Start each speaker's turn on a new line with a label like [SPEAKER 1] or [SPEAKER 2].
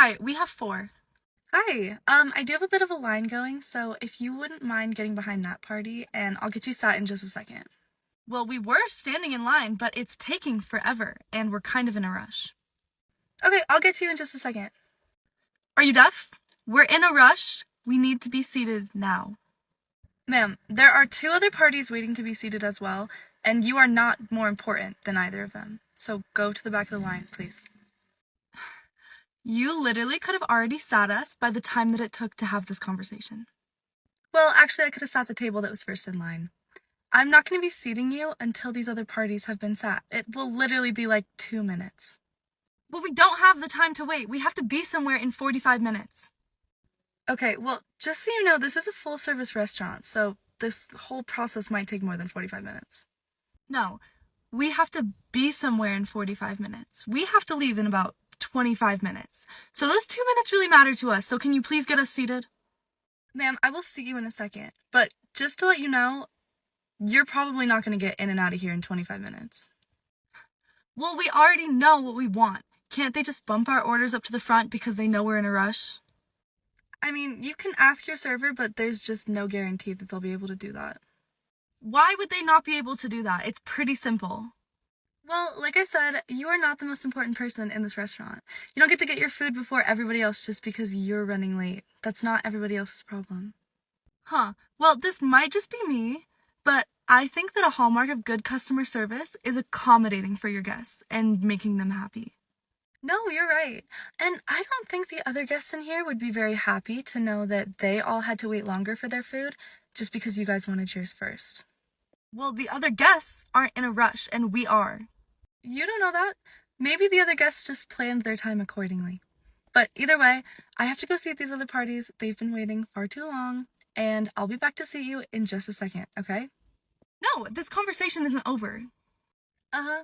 [SPEAKER 1] Hi, we have four.
[SPEAKER 2] Hi, I do have a bit of a line going, so if you wouldn't mind getting behind that party, and I'll get you sat in just a second.
[SPEAKER 1] Well, we were standing in line, but it's taking forever, and we're kind of in a rush.
[SPEAKER 2] Okay, I'll get to you in just a second.
[SPEAKER 1] Are you deaf? We're in a rush. We need to be seated now.
[SPEAKER 2] Ma'am, there are two other parties waiting to be seated as well, and you are not more important than either of them. So go to the back of the line, please.
[SPEAKER 1] You literally could have already sat us by the time that it took to have this conversation.
[SPEAKER 2] Well, actually, I could have sat the table that was first in line. I'm not going to be seating you until these other parties have been sat. It will literally be like 2 minutes.
[SPEAKER 1] Well, we don't have the time to wait. We have to be somewhere in 45 minutes.
[SPEAKER 2] Okay, well, just so you know, this is a full-service restaurant, so this whole process might take more than 45 minutes.
[SPEAKER 1] No, we have to be somewhere in 45 minutes. We have to leave in about 25 minutes. So those 2 minutes really matter to us, so can you please get us seated?
[SPEAKER 2] Ma'am, I will see you in a second, but just to let you know, you're probably not going to get in and out of here in 25 minutes.
[SPEAKER 1] Well, we already know what we want. Can't they just bump our orders up to the front because they know we're in a rush?
[SPEAKER 2] I mean, you can ask your server, but there's just no guarantee that they'll be able to do that.
[SPEAKER 1] Why would they not be able to do that? It's pretty simple.
[SPEAKER 2] Well, like I said, you are not the most important person in this restaurant. You don't get to get your food before everybody else just because you're running late. That's not everybody else's problem.
[SPEAKER 1] Huh. Well, this might just be me, but I think that a hallmark of good customer service is accommodating for your guests and making them happy.
[SPEAKER 2] No, you're right. And I don't think the other guests in here would be very happy to know that they all had to wait longer for their food just because you guys wanted yours first.
[SPEAKER 1] Well, the other guests aren't in a rush, and we are.
[SPEAKER 2] You don't know that. Maybe the other guests just planned their time accordingly. But either way, I have to go see these other parties. They've been waiting far too long, and I'll be back to see you in just a second, okay?
[SPEAKER 1] No, this conversation isn't over.
[SPEAKER 2] Uh-huh.